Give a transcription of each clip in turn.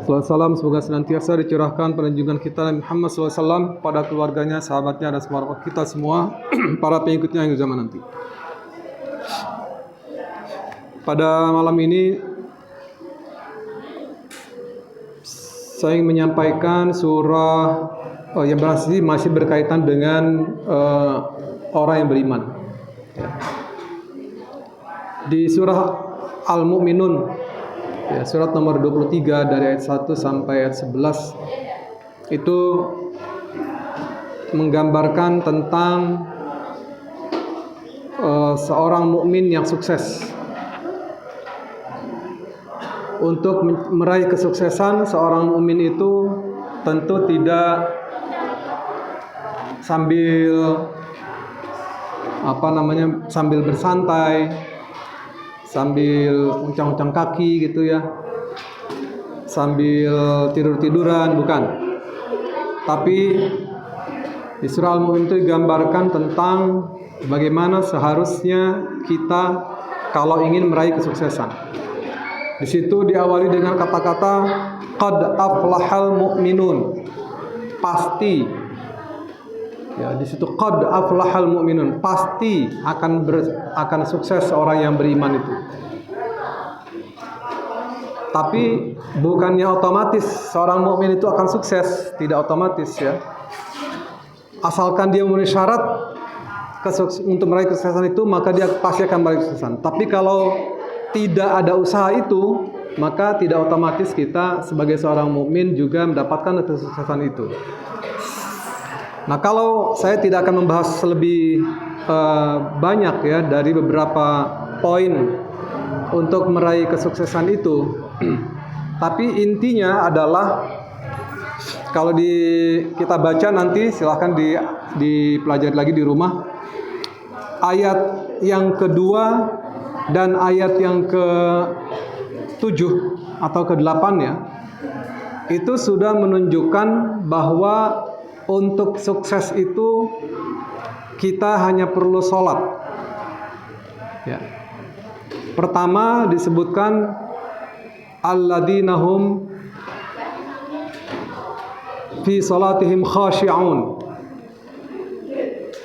Salawat salam semoga senantiasa dicurahkan pada junjungan kita Nabi Muhammad SAW, pada keluarganya, sahabatnya, dan semua kita semua, para pengikutnya hingga zaman nanti. Pada malam ini saya ingin menyampaikan surah yang masih berkaitan dengan orang yang beriman. Di surah Al-Mu'minun, surat nomor 23 dari ayat 1 sampai ayat 11 itu menggambarkan tentang seorang mukmin yang sukses. Untuk meraih kesuksesan seorang mukmin itu tentu tidak sambil bersantai, sambil uncang-uncang kaki gitu ya, sambil tidur-tiduran, bukan. Tapi di surah Al-Mu'min itu digambarkan tentang bagaimana seharusnya kita kalau ingin meraih kesuksesan. Di situ diawali dengan kata-kata qad aflahal mu'minun. Pasti. Ya, di situ qad aflahal mu'minun, pasti akan sukses orang yang beriman itu. Tapi bukannya otomatis seorang mukmin itu akan sukses, tidak otomatis ya. Asalkan dia memenuhi syarat untuk meraih kesuksesan itu, maka dia pasti akan meraih kesuksesan. Tapi kalau tidak ada usaha itu, maka tidak otomatis kita sebagai seorang mukmin juga mendapatkan kesuksesan itu. Nah, kalau saya tidak akan membahas lebih banyak ya dari beberapa poin untuk meraih kesuksesan itu, tapi intinya adalah kalau kita baca nanti, silahkan dipelajari lagi di rumah, ayat yang kedua dan ayat yang ke-7 atau ke-8 ya, itu sudah menunjukkan bahwa untuk sukses itu kita hanya perlu sholat ya. Pertama disebutkan alladzina hum fi salatihim khashi'un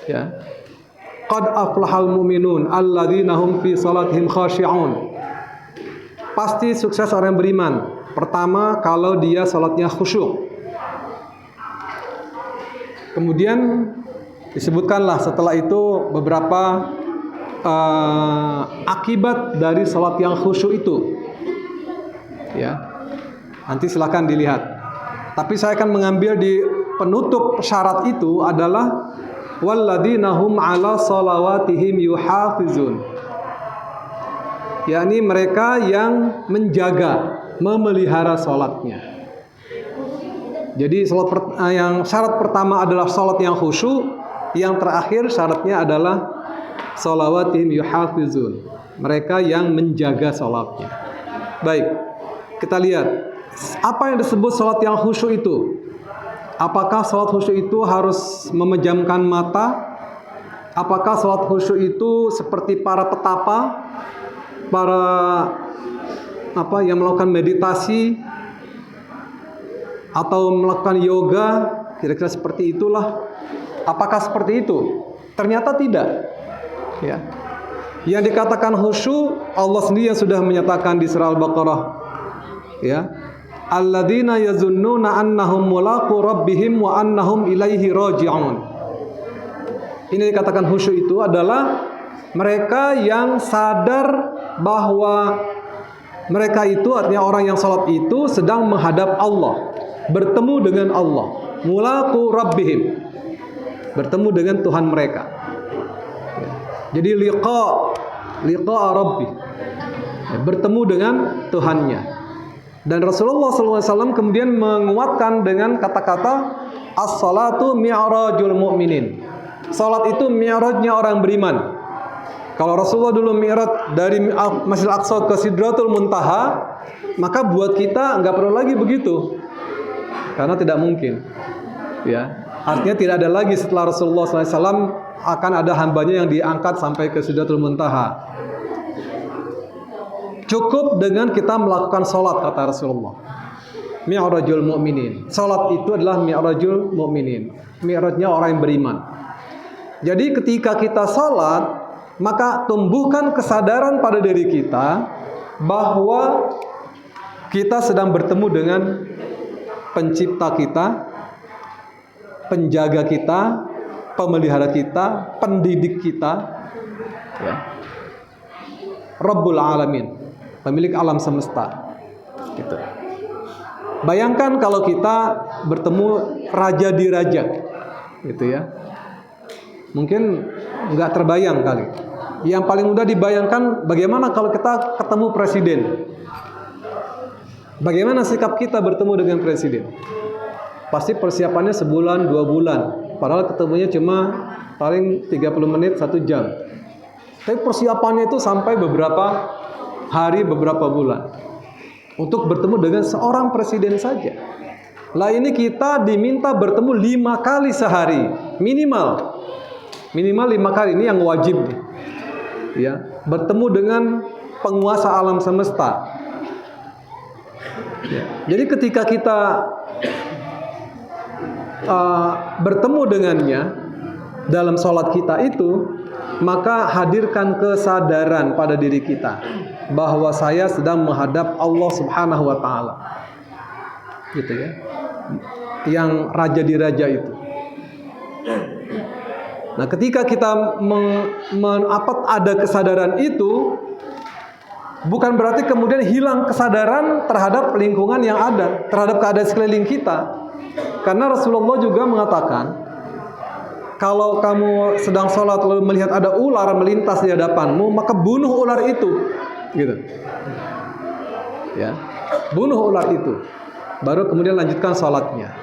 ya. Qad aflahal mu'minun alladzina hum fi salatihim khashi'un. Pasti sukses orang yang beriman. Pertama, kalau dia salatnya khusyuk. Kemudian disebutkanlah setelah itu beberapa akibat dari salat yang khusyuk itu. Ya. Nanti silakan dilihat. Tapi saya akan mengambil di penutup syarat itu adalah walladzina hum 'ala shalawatihim yuhafizun. Yakni mereka yang menjaga, memelihara salatnya. Jadi yang syarat pertama adalah salat yang khusyuk, yang terakhir syaratnya adalah shalawatihim yuhafizun. Mereka yang menjaga salatnya. Baik, kita lihat apa yang disebut salat yang khusyuk itu. Apakah salat khusyuk itu harus memejamkan mata? Apakah salat khusyuk itu seperti para petapa, para yang melakukan meditasi atau melakukan yoga, kira-kira seperti itulah? Apakah seperti itu? Ternyata tidak. Ya. Yang dikatakan khusyuk, Allah sendiri yang sudah menyatakan di surah Al-Baqarah. Ya. Alladzina yazunnuna annahum mulaqu rabbihim wa annahum ilaihi raji'un. Ini dikatakan khusyuk itu adalah mereka yang sadar bahwa mereka itu, artinya orang yang salat itu sedang menghadap Allah, bertemu dengan Allah. Mulaqu rabbihim, bertemu dengan Tuhan mereka. Jadi liqa rabbi, bertemu dengan Tuhannya. Dan Rasulullah SAW kemudian menguatkan dengan kata-kata as-salatu mi'rajul mu'minin. Salat itu mi'rajnya orang beriman. Kalau Rasulullah dulu mi'raj dari Masjidil Aqsa ke Sidratul Muntaha, maka buat kita nggak perlu lagi begitu, karena tidak mungkin. Ya, artinya tidak ada lagi setelah Rasulullah SAW akan ada hambanya yang diangkat sampai ke Sidratul Muntaha. Cukup dengan kita melakukan sholat, kata Rasulullah. mi'rajul mu'minin. Salat itu adalah mi'rajul mu'minin. Mi'rajnya orang yang beriman. Jadi ketika kita salat, maka tumbuhkan kesadaran pada diri kita bahwa kita sedang bertemu dengan pencipta kita, penjaga kita, pemelihara kita, pendidik kita, ya. Rabbul Alamin, pemilik alam semesta. Gitu. Bayangkan kalau kita bertemu raja di raja, gitu ya. Mungkin nggak terbayang kali. Yang paling mudah dibayangkan bagaimana kalau kita ketemu presiden. Bagaimana sikap kita bertemu dengan presiden? Pasti persiapannya sebulan, 2 bulan. Padahal ketemunya cuma paling 30 menit, 1 jam. Tapi persiapannya itu sampai beberapa hari, beberapa bulan. Untuk bertemu dengan seorang presiden saja. Lah ini kita diminta bertemu 5 kali sehari. Minimal 5 kali, ini yang wajib. Ya, bertemu dengan penguasa alam semesta. Ya. Jadi ketika kita bertemu dengannya dalam sholat kita itu, maka hadirkan kesadaran pada diri kita bahwa saya sedang menghadap Allah Subhanahu wa taala. Gitu ya. Yang raja di raja itu. Nah, ketika kita ada kesadaran itu, bukan berarti kemudian hilang kesadaran terhadap lingkungan yang ada, terhadap keadaan sekeliling kita. Karena Rasulullah juga mengatakan, kalau kamu sedang sholat lalu melihat ada ular melintas di hadapanmu, maka bunuh ular itu, gitu. Ya, bunuh ular itu, baru kemudian lanjutkan sholatnya.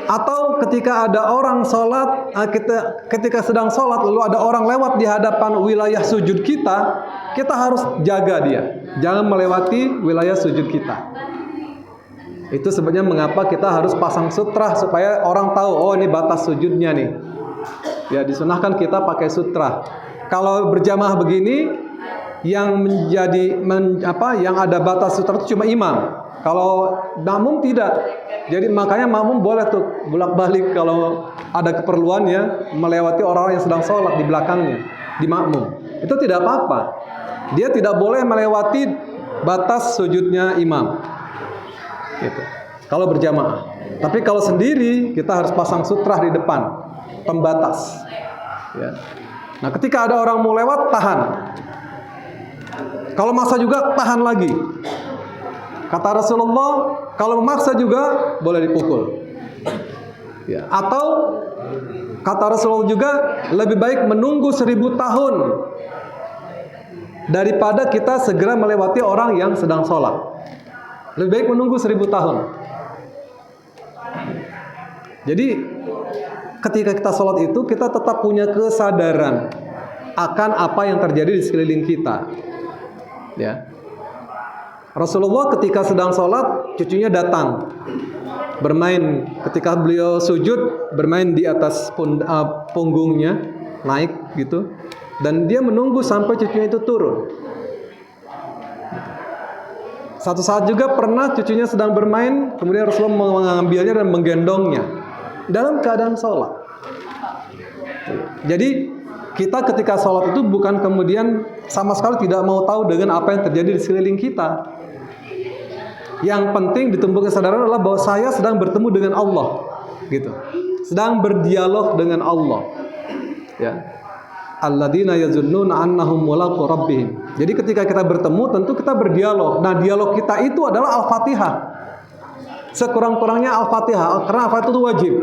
Atau ketika ada orang sholat, ketika sedang sholat lalu ada orang lewat di hadapan wilayah sujud kita, kita harus jaga dia, jangan melewati wilayah sujud kita. Itu sebabnya mengapa kita harus pasang sutra supaya orang tahu, oh ini batas sujudnya nih. Ya, disunahkan kita pakai sutra. Kalau berjamaah begini, yang yang ada batas sutra itu cuma imam. Kalau makmum tidak. Jadi makanya makmum boleh tuh bolak-balik kalau ada keperluannya melewati orang yang sedang sholat di belakangnya, di makmum. Itu tidak apa-apa. Dia tidak boleh melewati batas sujudnya imam. Gitu. Kalau berjamaah. Tapi kalau sendiri kita harus pasang sutra di depan, pembatas. Ya. Nah, ketika ada orang mau lewat, tahan. Kalau maksa juga tahan lagi. Kata Rasulullah, kalau memaksa juga boleh dipukul. Ya. Atau kata Rasulullah juga, lebih baik menunggu 1000 tahun daripada kita segera melewati orang yang sedang sholat. Lebih baik menunggu 1000 tahun. Jadi ketika kita sholat itu, kita tetap punya kesadaran akan apa yang terjadi di sekeliling kita. Ya. Rasulullah ketika sedang sholat, cucunya datang bermain. Ketika beliau sujud, bermain di atas punggungnya, naik gitu. Dan dia menunggu sampai cucunya itu turun. Satu saat juga pernah cucunya sedang bermain, kemudian Rasulullah mengambilnya dan menggendongnya dalam keadaan sholat. Jadi kita ketika sholat itu bukan kemudian sama sekali tidak mau tahu dengan apa yang terjadi di sekeliling kita. Yang penting ditumbuhkan kesadaran adalah bahwa saya sedang bertemu dengan Allah, gitu. Sedang berdialog dengan Allah. Ya. Alladzina yazunnuna annahum mulaqu rabbihim. Jadi ketika kita bertemu tentu kita berdialog. Nah, dialog kita itu adalah Al-Fatihah. Sekurang-kurangnya Al-Fatihah, karena Al-Fatihah itu wajib.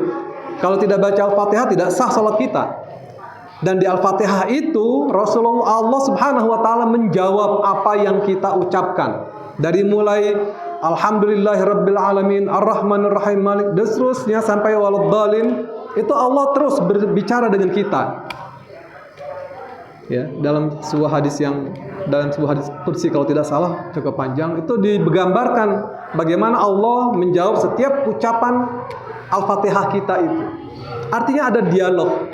Kalau tidak baca Al-Fatihah tidak sah salat kita. Dan di Al-Fatihah itu Rasulullah, Allah Subhanahu wa taala menjawab apa yang kita ucapkan. Dari mulai Alhamdulillahirabbil alamin, Ar-Rahmanir Rahim, Malik, dan seterusnya sampai waladhdallin, itu Allah terus berbicara dengan kita. Ya, dalam sebuah hadis kursi kalau tidak salah cukup panjang, itu digambarkan bagaimana Allah menjawab setiap ucapan Al-Fatihah kita itu. Artinya ada dialog.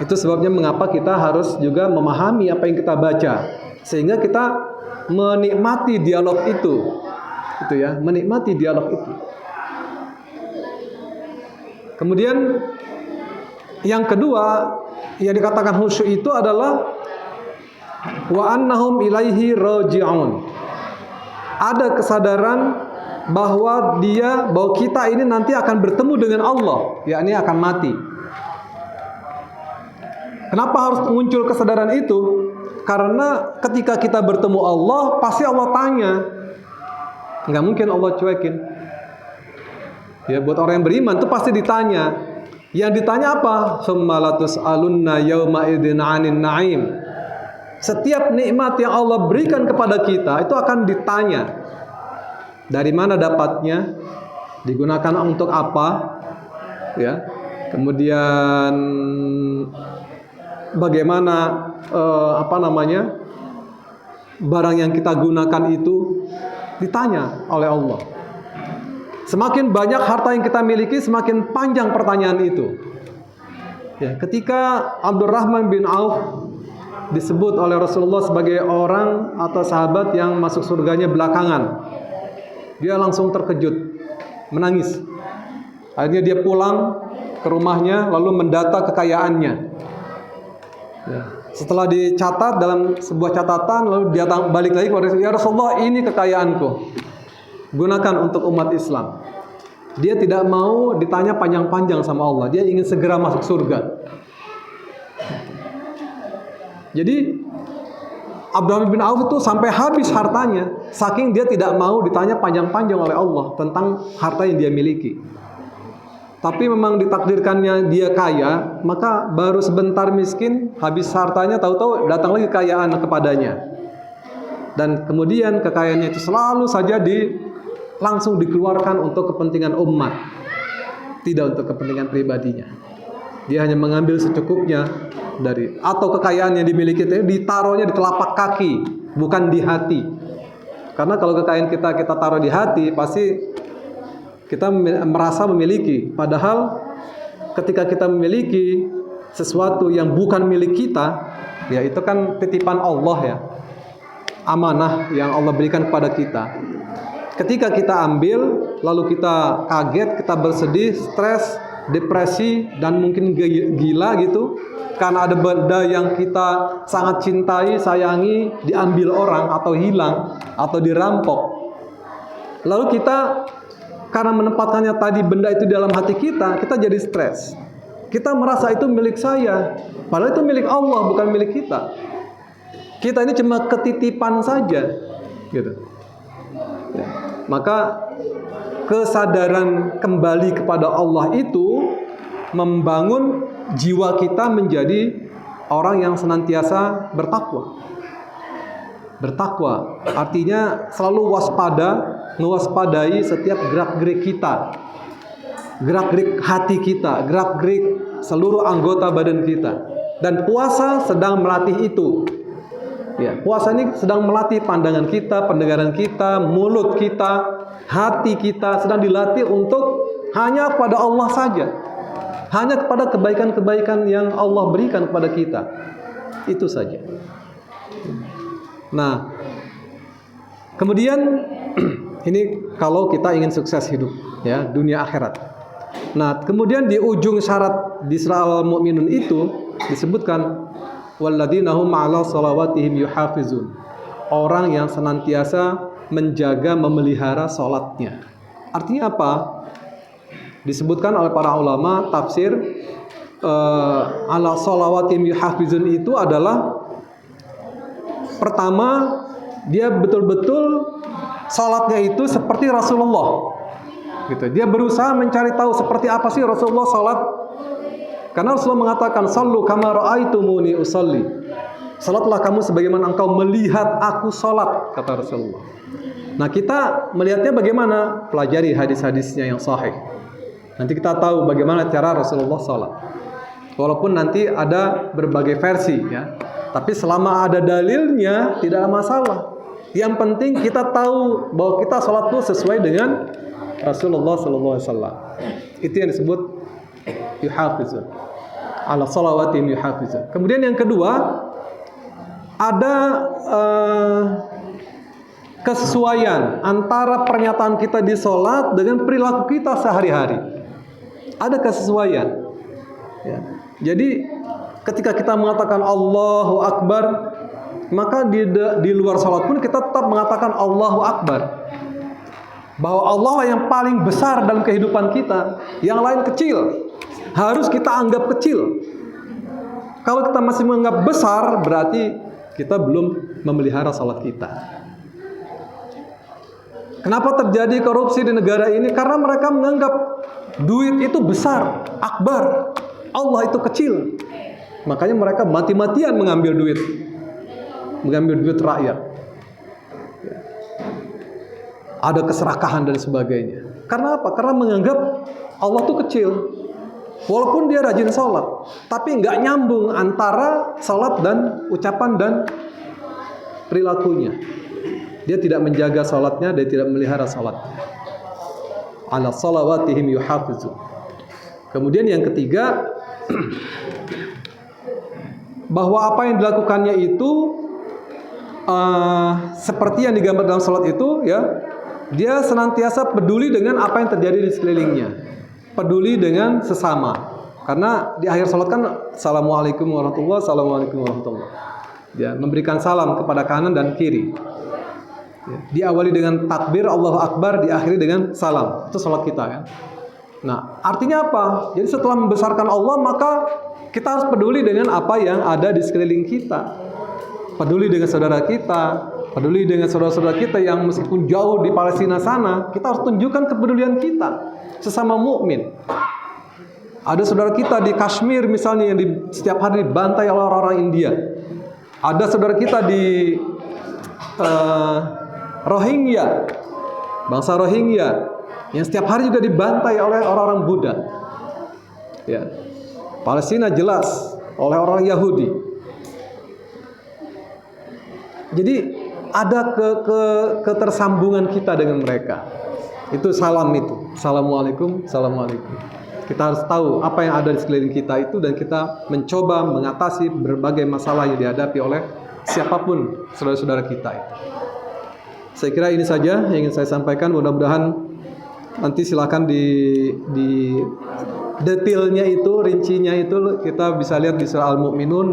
Itu sebabnya mengapa kita harus juga memahami apa yang kita baca, sehingga kita menikmati dialog itu. itu ya, menikmati dialog itu. Kemudian yang kedua yang dikatakan khusyuk itu adalah wa annahum ilaihi raji'un. Ada kesadaran bahwa kita ini nanti akan bertemu dengan Allah, yakni akan mati. Kenapa harus muncul kesadaran itu? Karena ketika kita bertemu Allah, pasti Allah tanya. Nggak mungkin Allah cuekin. Ya, buat orang yang beriman itu pasti ditanya. Yang ditanya apa? Summa latus'alunna yauma idzin 'anin na'im. Setiap nikmat yang Allah berikan kepada kita itu akan ditanya. Dari mana dapatnya? Digunakan untuk apa? Ya. Kemudian bagaimana barang yang kita gunakan itu ditanya oleh Allah. Semakin banyak harta yang kita miliki, semakin panjang pertanyaan itu. Ya, ketika Abdurrahman bin Auf disebut oleh Rasulullah sebagai orang atau sahabat yang masuk surganya belakangan, dia langsung terkejut, menangis. Akhirnya dia pulang ke rumahnya lalu mendata kekayaannya. Ya. Setelah dicatat dalam sebuah catatan, lalu dia balik lagi kepada Rasulullah, ya Rasulullah, ini kekayaanku, gunakan untuk umat Islam. Dia tidak mau ditanya panjang-panjang sama Allah. Dia ingin segera masuk surga. Jadi Abdurrahman bin Auf itu sampai habis hartanya, saking dia tidak mau ditanya panjang-panjang oleh Allah tentang harta yang dia miliki. Tapi memang ditakdirkannya dia kaya, maka baru sebentar miskin, habis hartanya, tahu-tahu datang lagi kekayaan kepadanya. Dan kemudian kekayaannya itu selalu saja langsung dikeluarkan untuk kepentingan umat, tidak untuk kepentingan pribadinya. Dia hanya mengambil secukupnya atau kekayaan yang dimiliki itu ditaruhnya di telapak kaki, bukan di hati. Karena kalau kekayaan kita taruh di hati, pasti kita merasa memiliki. Padahal ketika kita memiliki sesuatu yang bukan milik kita, ya itu kan titipan Allah ya, amanah yang Allah berikan kepada kita. Ketika kita ambil, lalu kita kaget, kita bersedih, stres, depresi, dan mungkin gila gitu, karena ada benda yang kita sangat cintai, sayangi, diambil orang atau hilang atau dirampok. Lalu kita karena menempatkannya tadi benda itu dalam hati kita jadi stres. Kita merasa itu milik saya, padahal itu milik Allah, bukan milik kita. Kita ini cuma ketitipan saja, gitu. Ya. Maka kesadaran kembali kepada Allah itu membangun jiwa kita menjadi orang yang senantiasa bertakwa. Bertakwa artinya selalu mewaspadai setiap gerak-gerik kita, gerak-gerik hati kita, gerak-gerik seluruh anggota badan kita. Dan puasa sedang melatih itu. Ya, puasa ini sedang melatih pandangan kita, pendengaran kita, mulut kita, hati kita sedang dilatih untuk hanya kepada Allah saja. Hanya kepada kebaikan-kebaikan yang Allah berikan kepada kita. Itu saja. Nah, kemudian ini kalau kita ingin sukses hidup, ya, dunia akhirat. Nah, kemudian di ujung syarat di surah Al-Mu'minun itu disebutkan walladzina hum 'ala shalawatihim yuhafizun. Orang yang senantiasa menjaga, memelihara salatnya. Artinya apa? Disebutkan oleh para ulama tafsir 'ala shalawatihim yuhafizun itu adalah pertama, dia betul-betul salatnya itu seperti Rasulullah. Gitu. Dia berusaha mencari tahu seperti apa sih Rasulullah salat. Karena Rasulullah mengatakan, "Shallu kama ra'aitumuni usalli." Salatlah kamu sebagaimana engkau melihat aku salat, kata Rasulullah. Nah, kita melihatnya bagaimana? Pelajari hadis-hadisnya yang sahih. Nanti kita tahu bagaimana cara Rasulullah salat. Walaupun nanti ada berbagai versi, ya. Tapi selama ada dalilnya tidak ada masalah. Yang penting kita tahu bahwa kita salat itu sesuai dengan Rasulullah SAW. Itu yang disebut yuhafizun. Ala salawatihim yuhafizun. Kemudian yang kedua, ada kesesuaian antara pernyataan kita di sholat dengan perilaku kita sehari-hari. Ada kesesuaian. Ya. Jadi ketika kita mengatakan Allahu Akbar, maka di luar sholat pun kita tetap mengatakan Allahu Akbar. Bahwa Allah lah yang paling besar dalam kehidupan kita, yang lain kecil. Harus kita anggap kecil. Kalau kita masih menganggap besar, berarti kita belum memelihara sholat kita. Kenapa terjadi korupsi di negara ini? Karena mereka menganggap duit itu besar, akbar. Allah itu kecil. Makanya mereka mati-matian mengambil duit rakyat. Ada keserakahan dan sebagainya. Karena apa? Karena menganggap Allah itu kecil. Walaupun dia rajin sholat, tapi nggak nyambung antara sholat dan ucapan dan perilakunya. Dia tidak menjaga sholatnya, dia tidak memelihara sholatnya. Ala sholawatihim yuhafizu. Kemudian yang ketiga, bahwa apa yang dilakukannya itu seperti yang digambar dalam sholat itu, ya, dia senantiasa peduli dengan apa yang terjadi di sekelilingnya. Peduli dengan sesama. Karena di akhir salat kan Assalamualaikum warahmatullahi wabarakatuh, Assalamualaikum warahmatullahi wabarakatuh. Ya, memberikan salam kepada kanan dan kiri. Ya, diawali dengan takbir Allahu Akbar, diakhiri dengan salam. Itu salat kita kan. Nah, artinya apa? Jadi setelah membesarkan Allah, maka kita harus peduli dengan apa yang ada di sekeliling kita. Peduli dengan saudara kita, peduli dengan saudara-saudara kita yang meskipun jauh di Palestina sana, kita harus tunjukkan kepedulian kita sesama mukmin. Ada saudara kita di Kashmir misalnya yang setiap hari dibantai oleh orang-orang India. Ada saudara kita di Rohingya, bangsa Rohingya yang setiap hari juga dibantai oleh orang-orang Buddha. Ya. Palestina jelas oleh orang Yahudi. Jadi ada ketersambungan kita dengan mereka. Itu salam itu. Assalamualaikum, assalamualaikum. Kita harus tahu apa yang ada di sekeliling kita itu dan kita mencoba mengatasi berbagai masalah yang dihadapi oleh siapapun saudara-saudara kita itu. Saya kira ini saja yang ingin saya sampaikan. Mudah-mudahan nanti silakan di detailnya itu, rincinya itu kita bisa lihat di surah Al-Mu'minun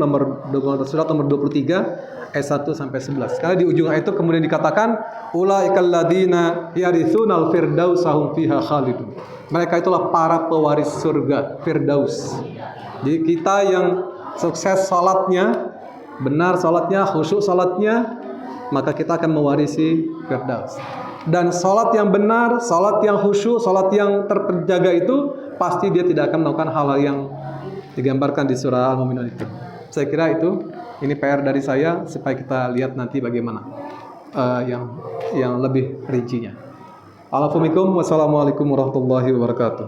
surat nomor 23 ayat 1 sampai 11. Karena di ujung ayat itu kemudian dikatakan ulaikal ladzina yarithunal firdausahum fiha khalidun. Mereka itulah para pewaris surga Firdaus. Jadi kita yang sukses salatnya, benar salatnya, khusyuk salatnya, maka kita akan mewarisi Firdaus. Dan salat yang benar, salat yang khusyuk, salat yang terjaga itu pasti dia tidak akan melakukan hal yang digambarkan di surah Al-Mu'minun itu. Saya kira itu ini PR dari saya supaya kita lihat nanti bagaimana yang lebih rincinya. Assalamualaikum warahmatullahi wabarakatuh.